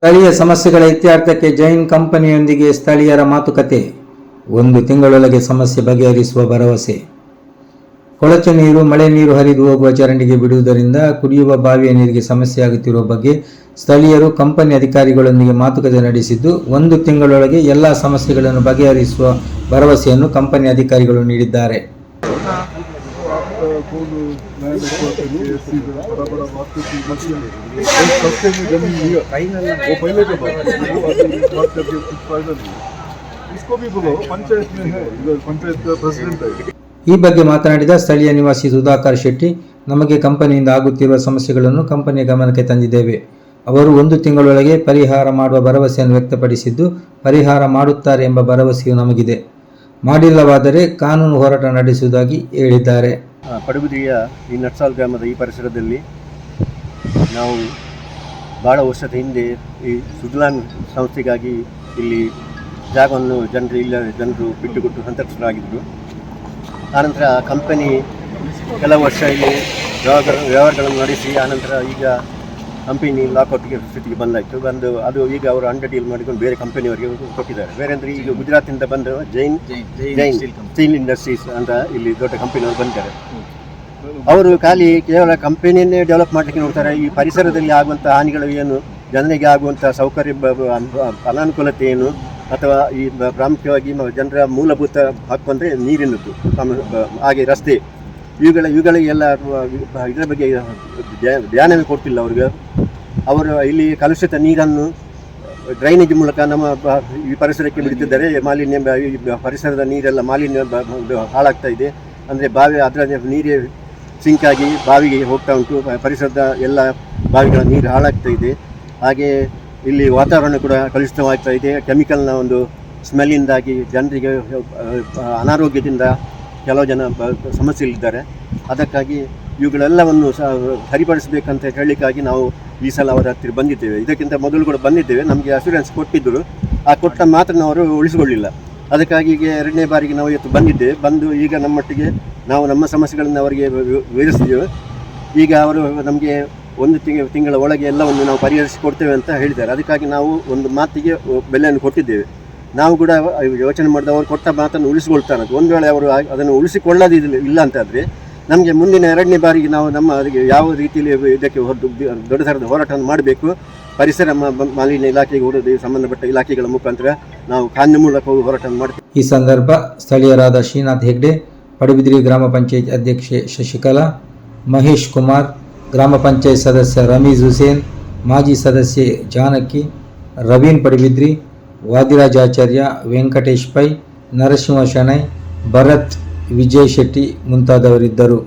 ಸ್ಥಳೀಯ ಸಮಸ್ಯೆಗಳ ಇತ್ಯರ್ಥಕ್ಕೆ ಜೈನ್ ಕಂಪನಿಯೊಂದಿಗೆ ಸ್ಥಳೀಯರ ಮಾತುಕತೆ. 1 ತಿಂಗಳೊಳಗೆ ಸಮಸ್ಯೆ ಬಗೆಹರಿಸುವ ಭರವಸೆ. ಕೊಳಚೆ ನೀರು, ಮಳೆ ನೀರು ಹರಿದು ಹೋಗುವ ಚರಂಡಿಗೆ ಬಿಡುವುದರಿಂದ ಕುಡಿಯುವ ಬಾವಿಯ ನೀರಿಗೆ ಸಮಸ್ಯೆಯಾಗುತ್ತಿರುವ ಬಗ್ಗೆ ಸ್ಥಳೀಯರು ಕಂಪನಿ ಅಧಿಕಾರಿಗಳೊಂದಿಗೆ ಮಾತುಕತೆ ನಡೆಸಿದ್ದು, 1 ತಿಂಗಳೊಳಗೆ ಎಲ್ಲ ಸಮಸ್ಯೆಗಳನ್ನು ಬಗೆಹರಿಸುವ ಭರವಸೆಯನ್ನು ಕಂಪನಿ ಅಧಿಕಾರಿಗಳು ನೀಡಿದ್ದಾರೆ. ಈ ಬಗ್ಗೆ ಮಾತನಾಡಿದ ಸ್ಥಳೀಯ ನಿವಾಸಿ ಸುಧಾಕರ್ ಶೆಟ್ಟಿ, ನಮಗೆ ಕಂಪನಿಯಿಂದ ಆಗುತ್ತಿರುವ ಸಮಸ್ಯೆಗಳನ್ನು ಕಂಪನಿಯ ಗಮನಕ್ಕೆ ತಂದಿದ್ದೇವೆ. ಅವರು 1 ತಿಂಗಳೊಳಗೆ ಪರಿಹಾರ ಮಾಡುವ ಭರವಸೆಯನ್ನು ವ್ಯಕ್ತಪಡಿಸಿದ್ದು, ಪರಿಹಾರ ಮಾಡುತ್ತಾರೆ ಎಂಬ ಭರವಸೆಯೂ ನಮಗಿದೆ. ಮಾಡಿಲ್ಲವಾದರೆ ಕಾನೂನು ಹೋರಾಟ ನಡೆಸುವುದಾಗಿ ಹೇಳಿದ್ದಾರೆ. ಪಡುಬಿದ್ರಿಯ ಈ ನಟ್ಸಾಲ್ ಗ್ರಾಮದ ಈ ಪರಿಸರದಲ್ಲಿ ನಾವು ಭಾಳ ವರ್ಷದ ಹಿಂದೆ ಈ ಸುಜ್ಲಾನ್ ಸಂಸ್ಥೆಗಾಗಿ ಇಲ್ಲಿ ಜಾಗವನ್ನು ಜನರು ಬಿಟ್ಟುಕೊಟ್ಟು ಸಂತೃಪ್ತರಾಗಿದ್ದರು. ಆನಂತರ ಕಂಪನಿ ಕೆಲವು ವರ್ಷ ಇಲ್ಲಿ ವ್ಯವಹಾರಗಳನ್ನು ನಡೆಸಿ ಆನಂತರ ಈಗ ಕಂಪನಿ ಲಾಕೌಟ್ಗೆ ಸ್ಥಿತಿಗೆ ಬಂದು ಅದು ಈಗ ಅವರು ಅಂಡರ್ ಡೀಲ್ ಮಾಡಿಕೊಂಡು ಬೇರೆ ಕಂಪನಿಯವರಿಗೆ ಕೊಟ್ಟಿದ್ದಾರೆ. ಬೇರೆ ಅಂದರೆ ಈಗ ಗುಜರಾತಿಂದ ಬಂದ ಜೈನ್ ಸ್ಟೀಲ್ ಇಂಡಸ್ಟ್ರೀಸ್ ಅಂತ ಇಲ್ಲಿ ದೊಡ್ಡ ಕಂಪನಿಯವರು ಬಂದಿದ್ದಾರೆ. ಅವರು ಕೇವಲ ಕಂಪನಿಯನ್ನೇ ಡೆವಲಪ್ ಮಾಡಲಿಕ್ಕೆ ನೋಡ್ತಾರೆ. ಈ ಪರಿಸರದಲ್ಲಿ ಆಗುವಂಥ ಹಾನಿಗಳು ಏನು, ಜನರಿಗೆ ಆಗುವಂಥ ಸೌಕರ್ಯ ಅನಾನುಕೂಲತೆ ಏನು, ಅಥವಾ ಈ ಪ್ರಾಮುಖ್ಯವಾಗಿ ಜನರ ಮೂಲಭೂತ ಹಕ್ಕು ಅಂದರೆ ನೀರಿನದ್ದು, ಹಾಗೆ ರಸ್ತೆ, ಇವುಗಳಿಗೆಲ್ಲ ಇದರ ಬಗ್ಗೆ ಧ್ಯಾನವೇ ಕೊಡ್ತಿಲ್ಲ ಅವ್ರಿಗೆ. ಅವರು ಇಲ್ಲಿ ಕಲುಷಿತ ನೀರನ್ನು ಡ್ರೈನೇಜ್ ಮೂಲಕ ನಮ್ಮ ಈ ಪರಿಸರಕ್ಕೆ ಬಿಡುತ್ತಿದ್ದಾರೆ. ಮಾಲಿನ್ಯ, ಪರಿಸರದ ನೀರೆಲ್ಲ ಮಾಲಿನ್ಯ ಹಾಳಾಗ್ತಾ ಇದೆ. ಅಂದರೆ ಬಾವಿ ಅದರ ನೀರೇ ಸಿಂಕಾಗಿ ಬಾವಿಗೆ ಹೋಗ್ತಾ ಉಂಟು. ಪರಿಸರದ ಎಲ್ಲ ಬಾವಿಗಳ ನೀರು ಹಾಳಾಗ್ತಾ ಇದೆ. ಹಾಗೆ ಇಲ್ಲಿ ವಾತಾವರಣ ಕೂಡ ಕಲುಷಿತವಾಗ್ತಾ ಇದೆ. ಕೆಮಿಕಲ್ನ ಒಂದು ಸ್ಮೆಲ್ಲಿಂದಾಗಿ ಜನರಿಗೆ ಅನಾರೋಗ್ಯದಿಂದ ಕೆಲವು ಜನ ಸಮಸ್ಯೆಯಲ್ಲಿದ್ದಾರೆ. ಅದಕ್ಕಾಗಿ ಇವುಗಳೆಲ್ಲವನ್ನು ಸರಿಪಡಿಸಬೇಕಂತ ಹೇಳಲಿಕ್ಕಾಗಿ ನಾವು ಈ ಸಲ ಅವರ ಹತ್ತಿರ ಬಂದಿದ್ದೇವೆ. ಇದಕ್ಕಿಂತ ಮೊದಲು ಕೂಡ ಬಂದಿದ್ದೇವೆ. ನಮಗೆ ಅಶ್ಯೂರೆನ್ಸ್ ಕೊಟ್ಟಿದ್ದರು. ಆ ಕೊಟ್ಟ ಮಾತ್ರ ಅವರು ಉಳಿಸಿಕೊಳ್ಳಿಲ್ಲ. ಅದಕ್ಕಾಗಿ ಈಗ 2ನೇ ಬಾರಿಗೆ ನಾವು ಇವತ್ತು ಬಂದು ಈಗ ನಮ್ಮೊಟ್ಟಿಗೆ ನಾವು ನಮ್ಮ ಸಮಸ್ಯೆಗಳನ್ನು ಅವರಿಗೆ ವಿವರಿಸಿದ್ದೇವೆ. ಈಗ ಅವರು ನಮಗೆ 1 ತಿಂಗಳ ಒಳಗೆ ಎಲ್ಲವನ್ನು ನಾವು ಪರಿಹರಿಸಿ ಕೊಡ್ತೇವೆ ಅಂತ ಹೇಳಿದ್ದಾರೆ. ಅದಕ್ಕಾಗಿ ನಾವು ಒಂದು ಮಾತಿಗೆ ಬೆಲೆಯನ್ನು ಕೊಟ್ಟಿದ್ದೇವೆ. ನಾವು ಕೂಡ ಯೋಚನೆ ಮಾಡಿದ ಅವರು ಕೊಟ್ಟ ಮಾತನ್ನು ಉಳಿಸಿಕೊಳ್ತಾರೆ. ಒಂದು ವೇಳೆ ಅವರು ಅದನ್ನು ಉಳಿಸಿಕೊಳ್ಳೋದಿಲ್ಲ ಅಂತಾದರೆ ನಮಗೆ ಮುಂದಿನ 2ನೇ ಬಾರಿಗೆ ನಾವು ಅದಕ್ಕೆ ಯಾವ ರೀತಿಯಲ್ಲಿ ಇದಕ್ಕೆ ದೊಡ್ಡ ಥರದ ಹೋರಾಟವನ್ನು ಮಾಡಬೇಕು. ಪರಿಸರ ಮಾಲಿನ್ಯ ಇಲಾಖೆಗೆ ಸಂಬಂಧಪಟ್ಟ ಇಲಾಖೆಗಳ ಮುಖಾಂತರ ನಾವು ಕಾನೂನು ಮೂಲಕ ಹೋರಾಟ ಮಾಡ್ತೀವಿ. ಈ ಸಂದರ್ಭ ಸ್ಥಳೀಯರಾದ ಶ್ರೀನಾಥ್ ಹೆಗ್ಡೆ, ಪಡುಬಿದ್ರಿ ಗ್ರಾಮ ಪಂಚಾಯತ್ ಅಧ್ಯಕ್ಷೆ ಶಶಿಕಲಾ, ಮಹೇಶ್ ಕುಮಾರ್, ಗ್ರಾಮ ಪಂಚಾಯತ್ ಸದಸ್ಯ ರಮೀಜ್ ಹುಸೇನ್, ಮಾಜಿ ಸದಸ್ಯೆ ಜಾನಕಿ, ರವೀನ್ ಪಡುಬಿದ್ರಿ, ವಾದಿರಾಜಾಚಾರ್ಯ, ವೆಂಕಟೇಶ್ ಪೈ, ನರಸಿಂಹ ಶೆಣೈ, ಭರತ್, ವಿಜಯ್ ಶೆಟ್ಟಿ ಮುಂತಾದವರಿದ್ದರು.